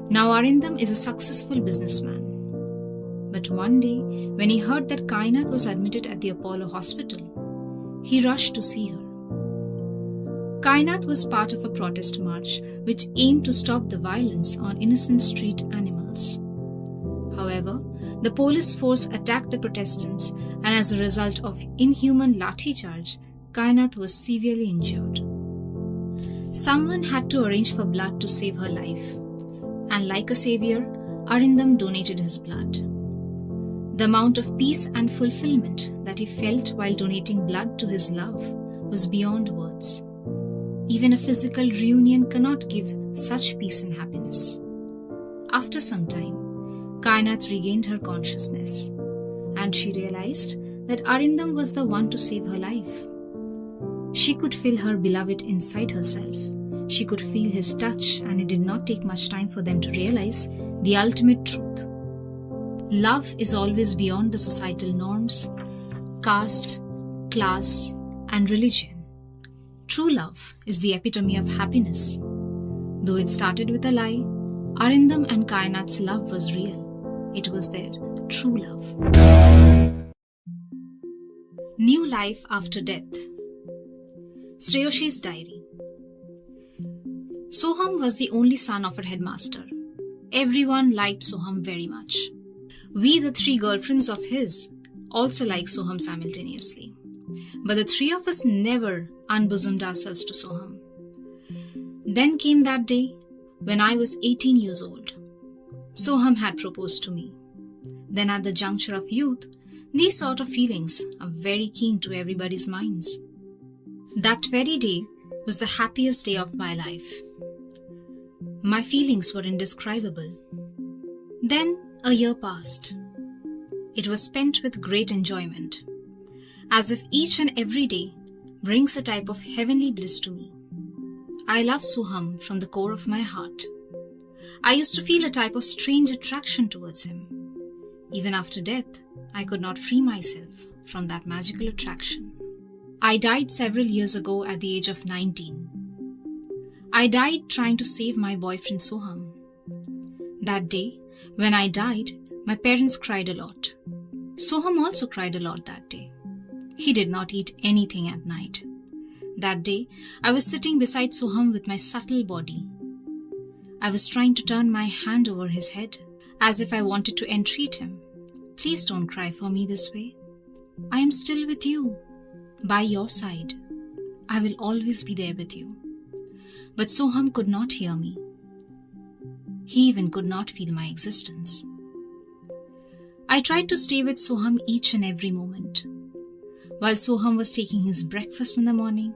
Now Arindam is a successful businessman. But one day, when he heard that Kainat was admitted at the Apollo hospital, he rushed to see her. Kainath was part of a protest march which aimed to stop the violence on innocent street animals. However, the police force attacked the protestants, and as a result of inhuman lathi charge, Kainath was severely injured. Someone had to arrange for blood to save her life, and like a savior, Arindam donated his blood. The amount of peace and fulfillment that he felt while donating blood to his love was beyond words. Even a physical reunion cannot give such peace and happiness. After some time, Kainath regained her consciousness, and she realized that Arindam was the one to save her life. She could feel her beloved inside herself. She could feel his touch, and it did not take much time for them to realize the ultimate truth. Love is always beyond the societal norms, caste, class, and religion. True love is the epitome of happiness. Though it started with a lie, Arindam and Kainath's love was real. It was their true love. New life after death. Shreyoshi's diary. Soham was the only son of her headmaster. Everyone liked Soham very much. We, the 3 girlfriends of his, also liked Soham simultaneously. But the 3 of us never unbosomed ourselves to Soham. Then came that day when I was 18 years old. Soham had proposed to me. Then at the juncture of youth, these sort of feelings are very keen to everybody's minds. That very day was the happiest day of my life. My feelings were indescribable. Then a year passed. It was spent with great enjoyment, as if each and every day brings a type of heavenly bliss to me. I love Soham from the core of my heart. I used to feel a type of strange attraction towards him. Even after death, I could not free myself from that magical attraction. I died several years ago at the age of 19. I died trying to save my boyfriend Soham. That day, when I died, my parents cried a lot. Soham also cried a lot that day. He did not eat anything at night. That day, I was sitting beside Soham with my subtle body. I was trying to turn my hand over his head, as if I wanted to entreat him. Please don't cry for me this way. I am still with you, by your side. I will always be there with you. But Soham could not hear me. He even could not feel my existence. I tried to stay with Soham each and every moment. While Soham was taking his breakfast in the morning,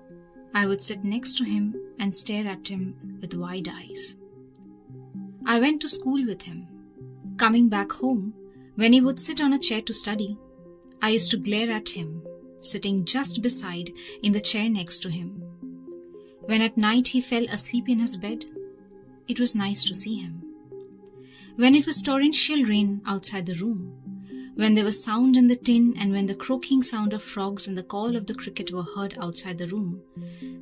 I would sit next to him and stare at him with wide eyes. I went to school with him. Coming back home, when he would sit on a chair to study, I used to glare at him, sitting just beside in the chair next to him. When at night he fell asleep in his bed, it was nice to see him. When it was torrential rain outside the room, when there was sound in the tin, and when the croaking sound of frogs and the call of the cricket were heard outside the room,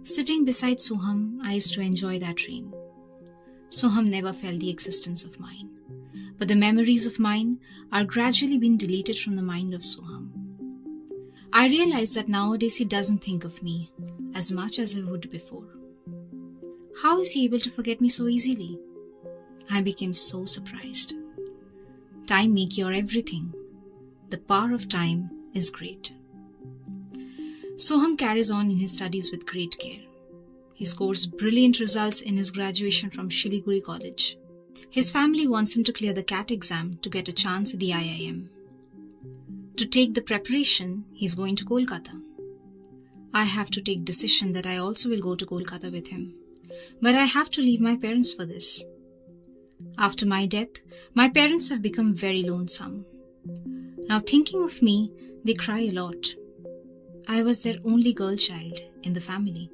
sitting beside Soham, I used to enjoy that rain. Soham never felt the existence of mine, but the memories of mine are gradually being deleted from the mind of Soham. I realize that nowadays he doesn't think of me as much as he would before. How is he able to forget me so easily? I became so surprised. Time may cure everything. The power of time is great. Soham carries on in his studies with great care. He scores brilliant results in his graduation from Shiliguri College. His family wants him to clear the CAT exam to get a chance at the IIM. To take the preparation, he's going to Kolkata. I have to take decision that I also will go to Kolkata with him. But I have to leave my parents for this. After my death, my parents have become very lonesome. Now thinking of me, they cry a lot. I was their only girl child in the family.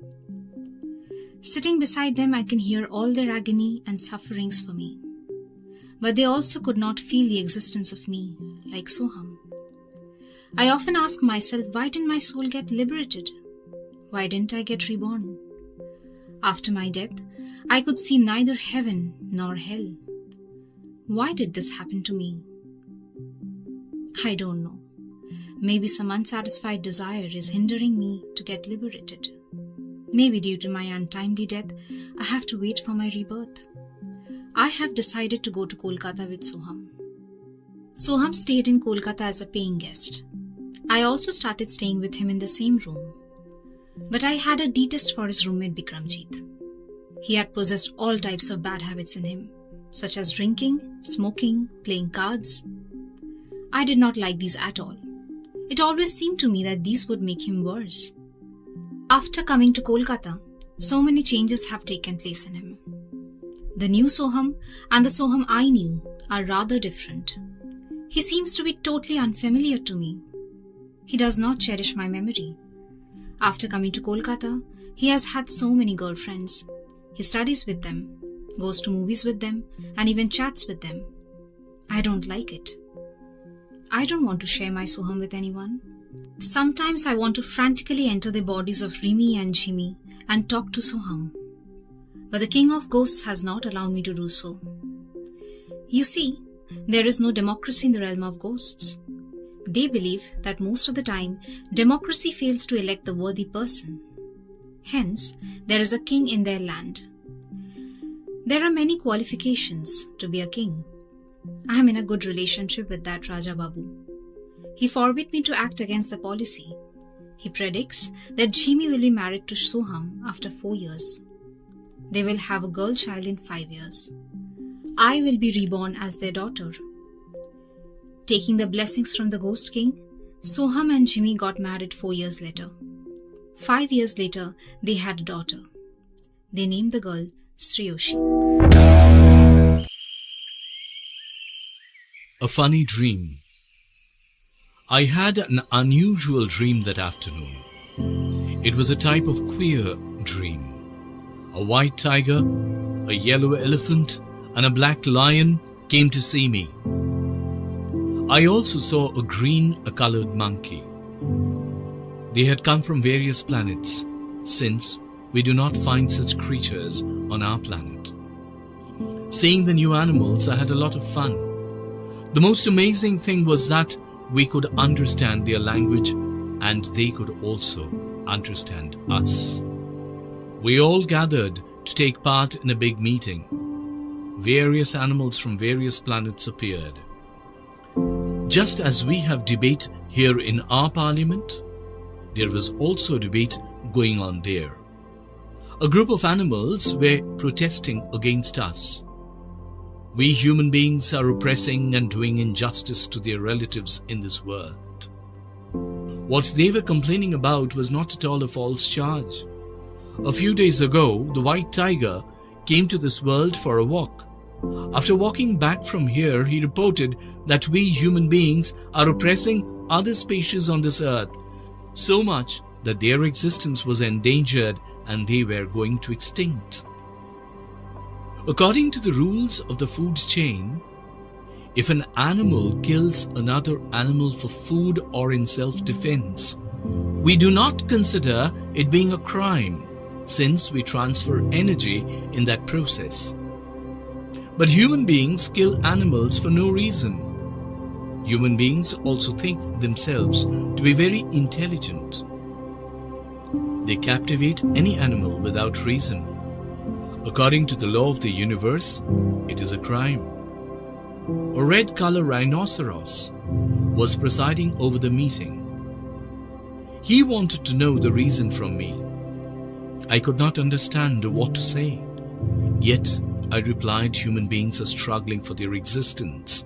Sitting beside them, I can hear all their agony and sufferings for me. But they also could not feel the existence of me, like Soham. I often ask myself, why didn't my soul get liberated? Why didn't I get reborn? After my death, I could see neither heaven nor hell. Why did this happen to me? I don't know. Maybe some unsatisfied desire is hindering me to get liberated. Maybe due to my untimely death, I have to wait for my rebirth. I have decided to go to Kolkata with Soham. Soham stayed in Kolkata as a paying guest. I also started staying with him in the same room. But I had a detest for his roommate Bikramjit. He had possessed all types of bad habits in him, such as drinking, smoking, playing cards. I did not like these at all. It always seemed to me that these would make him worse. After coming to Kolkata, so many changes have taken place in him. The new Soham and the Soham I knew are rather different. He seems to be totally unfamiliar to me. He does not cherish my memory. After coming to Kolkata, he has had so many girlfriends. He studies with them, goes to movies with them, and even chats with them. I don't like it. I don't want to share my Soham with anyone. Sometimes I want to frantically enter the bodies of Rimi and Jimmy and talk to Soham. But the King of Ghosts has not allowed me to do so. You see, there is no democracy in the realm of ghosts. They believe that most of the time, democracy fails to elect the worthy person. Hence, there is a king in their land. There are many qualifications to be a king. I am in a good relationship with that Raja Babu. He forbid me to act against the policy. He predicts that Jimmy will be married to Soham after 4 years. They will have a girl child in 5 years. I will be reborn as their daughter. Taking the blessings from the Ghost King, Soham and Jimmy got married 4 years later. 5 years later, they had a daughter. They named the girl Sriyoshi. A funny dream. I had an unusual dream that afternoon. It was a type of queer dream. A white tiger, a yellow elephant, and a black lion came to see me. I also saw a green-colored monkey. They had come from various planets, since we do not find such creatures on our planet. Seeing the new animals, I had a lot of fun. The most amazing thing was that we could understand their language and they could also understand us. We all gathered to take part in a big meeting. Various animals from various planets appeared. Just as we have debate here in our parliament, there was also a debate going on there. A group of animals were protesting against us. We human beings are oppressing and doing injustice to their relatives in this world. What they were complaining about was not at all a false charge. A few days ago, the white tiger came to this world for a walk. After walking back from here, he reported that we human beings are oppressing other species on this earth, so much that their existence was endangered and they were going to extinct. According to the rules of the food chain, if an animal kills another animal for food or in self-defense, we do not consider it being a crime, since we transfer energy in that process. But human beings kill animals for no reason. Human beings also think themselves to be very intelligent. They captivate any animal without reason. According to the law of the universe, it is a crime. A red-colored rhinoceros was presiding over the meeting. He wanted to know the reason from me. I could not understand what to say. Yet, I replied, human beings are struggling for their existence.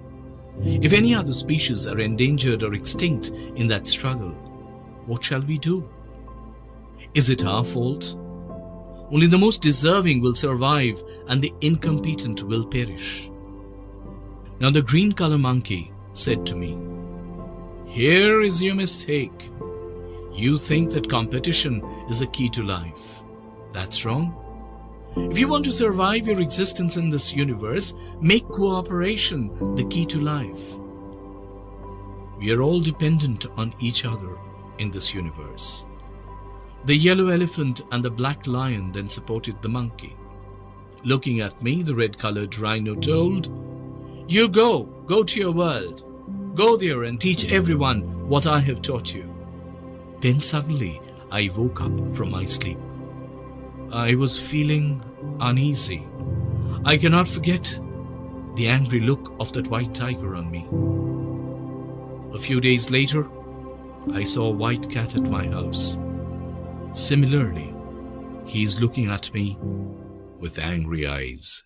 If any other species are endangered or extinct in that struggle, what shall we do? Is it our fault? Only the most deserving will survive and the incompetent will perish. Now the green-colored monkey said to me, "Here is your mistake. You think that competition is the key to life. That's wrong. If you want to survive your existence in this universe, make cooperation the key to life. We are all dependent on each other in this universe." The yellow elephant and the black lion then supported the monkey. Looking at me, the red-colored rhino told, "You go to your world. Go there and teach everyone what I have taught you." Then suddenly I woke up from my sleep. I was feeling uneasy. I cannot forget the angry look of that white tiger on me. A few days later, I saw a white cat at my house. Similarly, he is looking at me with angry eyes.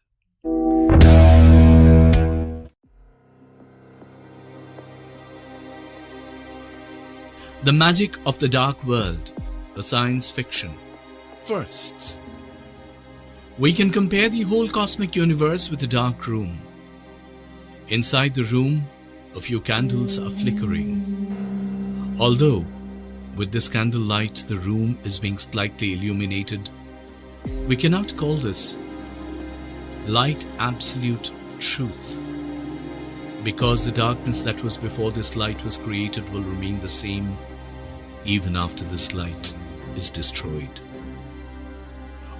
The Magic of the Dark World, a science fiction. First, we can compare the whole cosmic universe with a dark room. Inside the room, a few candles are flickering. Although, with this candlelight, the room is being slightly illuminated, we cannot call this light absolute truth, because the darkness that was before this light was created will remain the same even after this light is destroyed.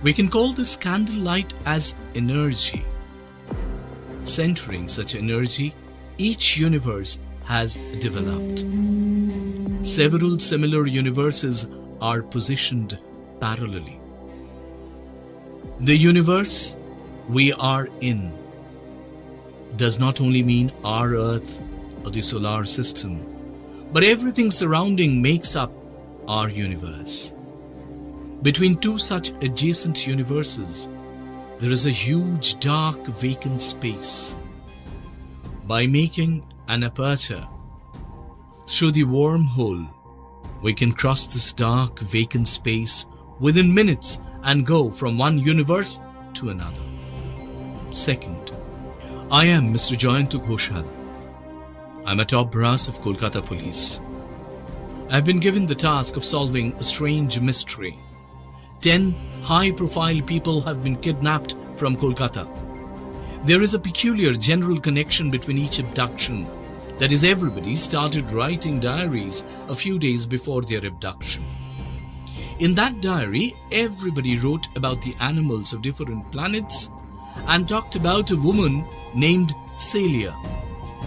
We can call this candlelight as energy. Centering such energy, each universe has developed. Several similar universes are positioned parallelly. The universe we are in does not only mean our Earth or the solar system, but everything surrounding makes up our universe. Between two such adjacent universes, there is a huge dark vacant space. By making an aperture through the wormhole, we can cross this dark vacant space within minutes and go from one universe to another. Second, I am Mr. Jayantu Ghoshal. I'm a top brass of Kolkata Police. I've been given the task of solving a strange mystery. 10 high-profile people have been kidnapped from Kolkata. There is a peculiar general connection between each abduction. That is, everybody started writing diaries a few days before their abduction. In that diary, everybody wrote about the animals of different planets and talked about a woman named Celia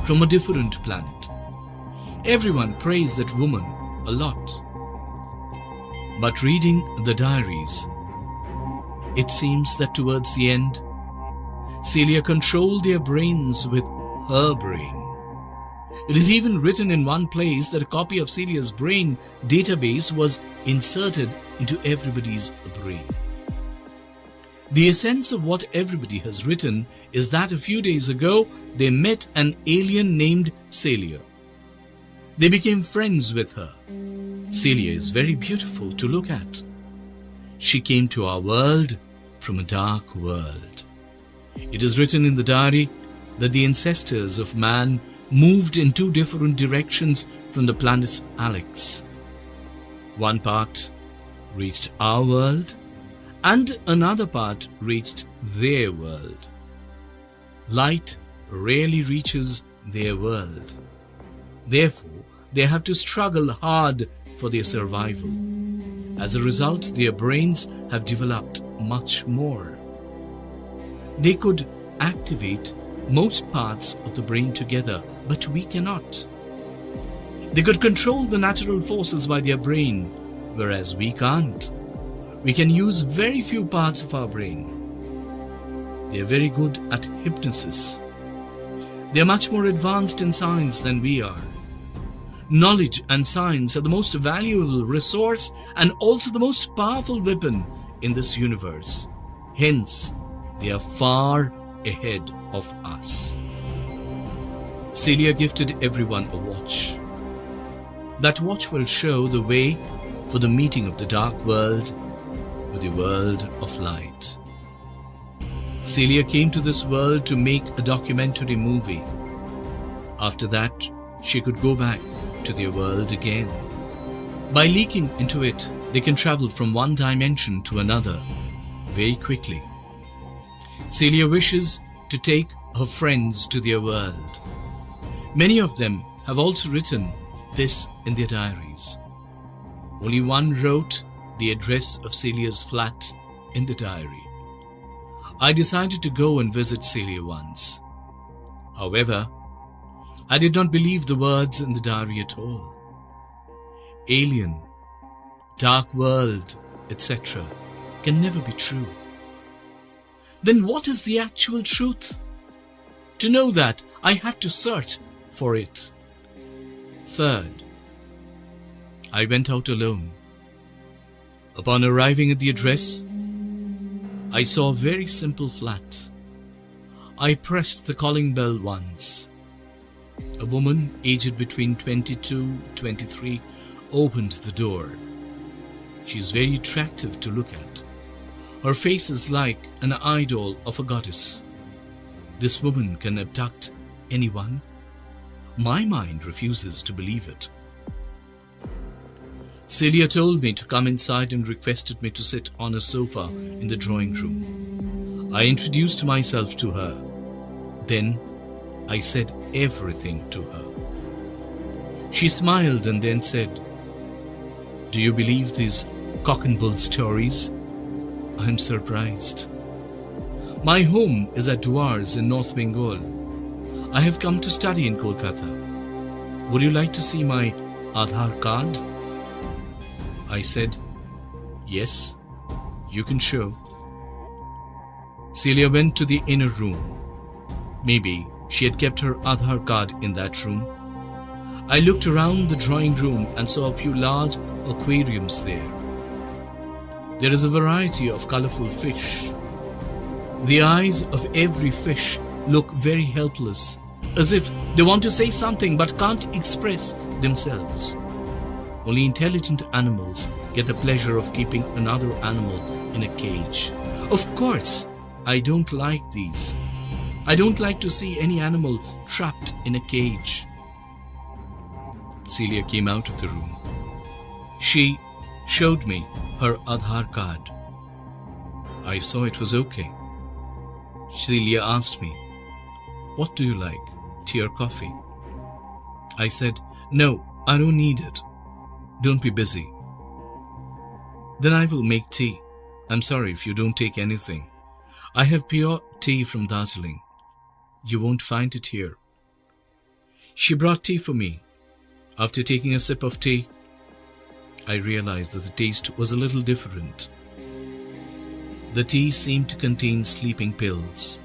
from a different planet. Everyone praised that woman a lot. But reading the diaries, it seems that towards the end, Celia controlled their brains with her brain. It is even written in one place that a copy of Celia's brain database was inserted into everybody's brain. The essence of what everybody has written is that a few days ago they met an alien named Celia. They became friends with her. Celia is very beautiful to look at. She came to our world from a dark world. It is written in the diary that the ancestors of man moved in two different directions from the planet Alex. One part reached our world and another part reached their world. Light rarely reaches their world. Therefore, they have to struggle hard for their survival. As a result, their brains have developed much more. They could activate most parts of the brain together, but we cannot. They could control the natural forces by their brain, whereas we can't. We can use very few parts of our brain. They are very good at hypnosis. They are much more advanced in science than we are. Knowledge and science are the most valuable resource and also the most powerful weapon in this universe. Hence, they are far ahead of us. Celia gifted everyone a watch. That watch will show the way for the meeting of the dark world with the world of light. Celia came to this world to make a documentary movie. After that, she could go back to their world again. By leaking into it, they can travel from one dimension to another very quickly. Celia wishes to take her friends to their world. Many of them have also written this in their diaries. Only one wrote the address of Celia's flat in the diary. I decided to go and visit Celia once. However, I did not believe the words in the diary at all. Alien, dark world, etc. can never be true. Then what is the actual truth? To know that, I had to search for it. Third, I went out alone. Upon arriving at the address, I saw a very simple flat. I pressed the calling bell once. A woman aged between 22-23 opened the door. She is very attractive to look at. Her face is like an idol of a goddess. This woman can abduct anyone. My mind refuses to believe it. Celia told me to come inside and requested me to sit on a sofa in the drawing room. I introduced myself to her. Then I said everything to her. She smiled and then said, "Do you believe these cock and bull stories?" I'm surprised. My home is at Duars in North Bengal. I have come to study in Kolkata. Would you like to see my Aadhaar card? I said, "Yes, you can show." Celia went to the inner room. Maybe she had kept her Aadhaar card in that room. I looked around the drawing room and saw a few large aquariums there. There is a variety of colorful fish. The eyes of every fish look very helpless, as if they want to say something but can't express themselves. Only intelligent animals get the pleasure of keeping another animal in a cage. Of course, I don't like these. I don't like to see any animal trapped in a cage. Celia came out of the room. She showed me her Aadhaar card. I saw it was okay. Celia asked me, "What do you like, tea or coffee?" I said, "No, I don't need it. Don't be busy." "Then I will make tea. I'm sorry if you don't take anything. I have pure tea from Darjeeling. You won't find it here." She brought tea for me. After taking a sip of tea, I realized that the taste was a little different. The tea seemed to contain sleeping pills.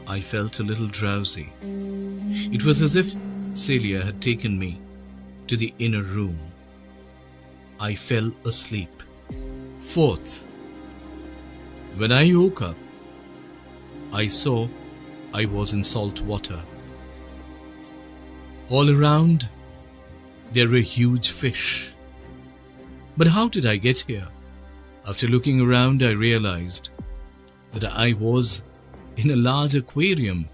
I felt a little drowsy. It was as if Celia had taken me to the inner room. I fell asleep. Fourth, when I woke up, I saw I was in salt water. All around, there were huge fish. But how did I get here? After looking around, I realized that I was in a large aquarium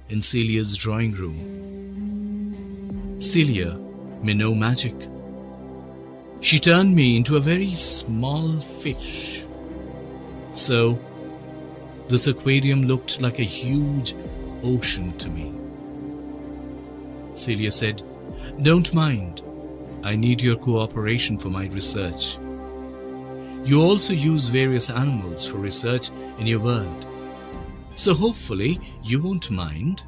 in Celia's drawing room. Celia may know magic. She turned me into a very small fish. So, this aquarium looked like a huge ocean to me. Celia said, "Don't mind. I need your cooperation for my research. You also use various animals for research in your world. So hopefully you won't mind.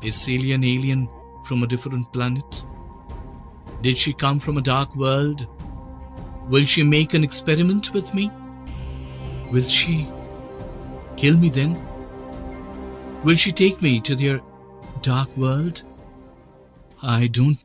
Is Celia an alien from a different planet? Did she come from a dark world? Will she make an experiment with me? Will she kill me then? Will she take me to their dark world? I don't